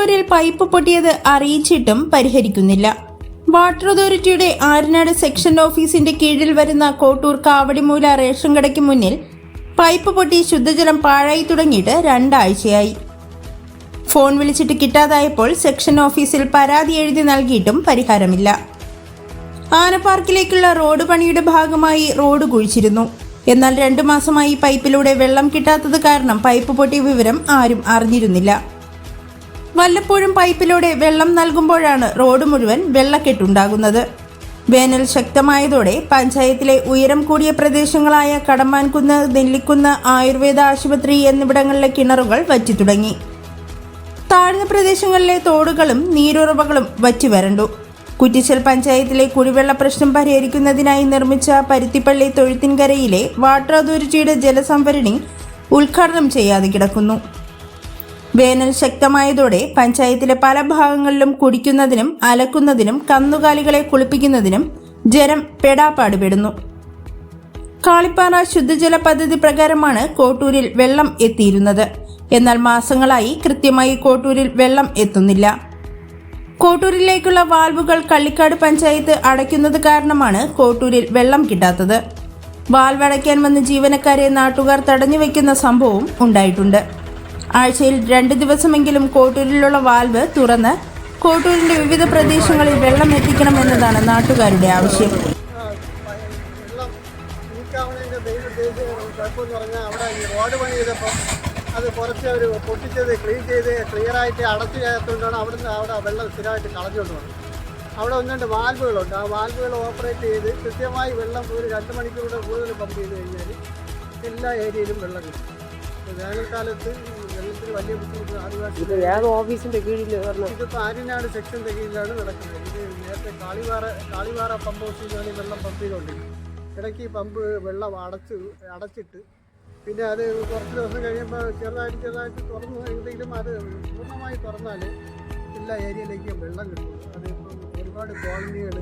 കോട്ടൂരിൽ pipe പൊട്ടിയത് അറിയിച്ചിട്ടും പരിഹരിക്കുന്നില്ല. Water അതോറിറ്റിയുടെ Aryanad section ഓഫീസിന്റെ കീഴിൽ വരുന്ന കോട്ടൂർ കാവടിമൂല റേഷൻ കടയ്ക്ക് മുന്നിൽ പൈപ്പ് പൊട്ടി ശുദ്ധജലം പാഴായി തുടങ്ങിയിട്ട് 2 ആഴ്ചയായി. ഫോൺ വിളിച്ചിട്ട് കിട്ടാതായപ്പോൾ സെക്ഷൻ ഓഫീസിൽ പരാതി എഴുതി നൽകിയിട്ടും പരിഹാരമില്ല. ആനപ്പാർക്കിലേക്കുള്ള റോഡ് പണിയുടെ ഭാഗമായി റോഡ് കുഴിച്ചിരുന്നു. എന്നാൽ 2 മാസമായി പൈപ്പിലൂടെ വെള്ളം കിട്ടാത്തത് കാരണം പൈപ്പ് പൊട്ടിയ വിവരം ആരും അറിഞ്ഞിരുന്നില്ല. വല്ലപ്പോഴും പൈപ്പിലൂടെ വെള്ളം നൽകുമ്പോഴാണ് റോഡ് മുഴുവൻ വെള്ളക്കെട്ടുണ്ടാകുന്നത്. വേനൽ ശക്തമായതോടെ പഞ്ചായത്തിലെ ഉയരം കൂടിയ പ്രദേശങ്ങളായ കടമ്പാൻകുന്ന്, നെല്ലിക്കുന്ന്, ആയുർവേദ ആശുപത്രി എന്നിവിടങ്ങളിലെ കിണറുകൾ വറ്റി തുടങ്ങി. താഴ്ന്ന പ്രദേശങ്ങളിലെ തോടുകളും നീരുറവകളും വറ്റി വരണ്ടു. കുറ്റിച്ചൽ പഞ്ചായത്തിലെ കുടിവെള്ള പ്രശ്നം പരിഹരിക്കുന്നതിനായി നിർമ്മിച്ച പരുത്തിപ്പള്ളി തൊഴുത്തിൻകരയിലെ വാട്ടർ അതോറിറ്റിയുടെ ജലസംഭരണി ഉദ്ഘാടനം ചെയ്യാതെ കിടക്കുന്നു. വേനൽ ശക്തമായതോടെ പഞ്ചായത്തിലെ പല ഭാഗങ്ങളിലും കുടിക്കുന്നതിനും അലക്കുന്നതിനും കന്നുകാലികളെ കുളിപ്പിക്കുന്നതിനും ജലം പെടാപ്പാടുപെടുന്നു. കാളിപ്പാറ ശുദ്ധജല പദ്ധതി പ്രകാരമാണ് കോട്ടൂരിൽ വെള്ളം എത്തിയിരുന്നത്. എന്നാൽ മാസങ്ങളായി കൃത്യമായി കോട്ടൂരിൽ വെള്ളം എത്തുന്നില്ല. കോട്ടൂരിലേക്കുള്ള വാൽവുകൾ കള്ളിക്കാട് പഞ്ചായത്ത് അടയ്ക്കുന്നത് കാരണമാണ് കോട്ടൂരിൽ വെള്ളം കിട്ടാത്തത്. വാൽവ് അടയ്ക്കാൻ വന്ന ജീവനക്കാരെ നാട്ടുകാർ തടഞ്ഞു വയ്ക്കുന്ന സംഭവവും ഉണ്ടായിട്ടുണ്ട്. ആഴ്ചയിൽ 2 ദിവസമെങ്കിലും കോട്ടൂരിലുള്ള വാൽവ് തുറന്ന് കോട്ടൂരിന്റെ വിവിധ പ്രദേശങ്ങളിൽ വെള്ളം എത്തിക്കണമെന്നതാണ് നാട്ടുകാരുടെ ആവശ്യം. അത് കുറച്ച് അവർ പൊട്ടിച്ചത് ക്ലിയറായിട്ട് അടച്ചു ചേർത്തുകൊണ്ടാണ് അവിടെ വെള്ളം സ്ഥിരമായിട്ട് കളഞ്ഞുകൊണ്ട് വന്നത്. അവിടെ 1-2 വാൽവുകളുണ്ട്. ആ വാൽവുകൾ ഓപ്പറേറ്റ് ചെയ്ത് കൃത്യമായി വെള്ളം ഒരു 2 മണിക്കൂറുടെ കൂടുതൽ പമ്പ് ചെയ്ത് കഴിഞ്ഞാൽ എല്ലാ ഏരിയയിലും വെള്ളം കിട്ടും. വേനൽക്കാലത്ത് വെള്ളത്തിന് വലിയ ബുദ്ധിമുട്ട് ആദിവാസി ഓഫീസിന്റെ കീഴിൽ ഇതിപ്പോൾ ആര്യനാട് സെക്ഷൻ്റെ കീഴിലാണ് നടക്കുന്നത്. ഇത് നേരത്തെ കാളിവാറ പമ്പ് ഹൗസിൽ നിന്നാണ് ഈ വെള്ളം പമ്പ് ചെയ്തുകൊണ്ടിരിക്കുന്നത്. ഇടയ്ക്ക് പമ്പ് വെള്ളം അടച്ചിട്ട് പിന്നെ അത് കുറച്ച് ദിവസം കഴിയുമ്പോൾ ചെറുതായിട്ട് തുറന്നു എന്തെങ്കിലും അത് പൂർണ്ണമായി തുറന്നാൽ എല്ലാ ഏരിയയിലേക്കും വെള്ളം കിട്ടും. അതിപ്പം ഒരുപാട് കോളനികൾ,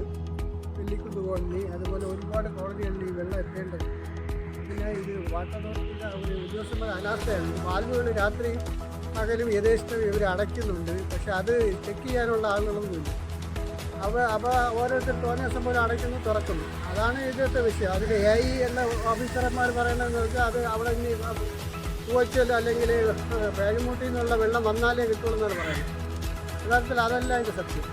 നെല്ലിക്കുന്ന് കോളനി, അതുപോലെ ഒരുപാട് കോളനികളിൽ ഈ വെള്ളം എത്തേണ്ടത്. പിന്നെ ഇത് വാട്ടർ അതോറിറ്റിയുടെ ഒരു ഉദ്യോഗസ്ഥന്മാർ അനാസ്ഥയാണ്. വാൽവുകൾ രാത്രി പകലും യഥേഷ്ടം ഇവർ അടയ്ക്കുന്നുണ്ട്. പക്ഷെ അത് ചെക്ക് ചെയ്യാനുള്ള ആളുകളൊന്നുമില്ല. അവ ഓരോരുത്തർ തോന്നിയ സംഭവം അടയ്ക്കുന്നു, തുറക്കുന്നു. അതാണ് ഇതിൻ്റെ വിഷയം. അതിൽ AI എന്ന ഓഫീസർമാർ പറയണമെന്ന് വെച്ചാൽ അത് അവിടെ ഇനി പൂവച്ചൽ അല്ലെങ്കിൽ പേഴുമൂട്ടിൽ നിന്നുള്ള വെള്ളം വന്നാലേ കിട്ടുള്ളൂ എന്നാണ് പറയുന്നത്. യഥാർത്ഥത്തിൽ അതല്ല അതിൻ്റെ സത്യം.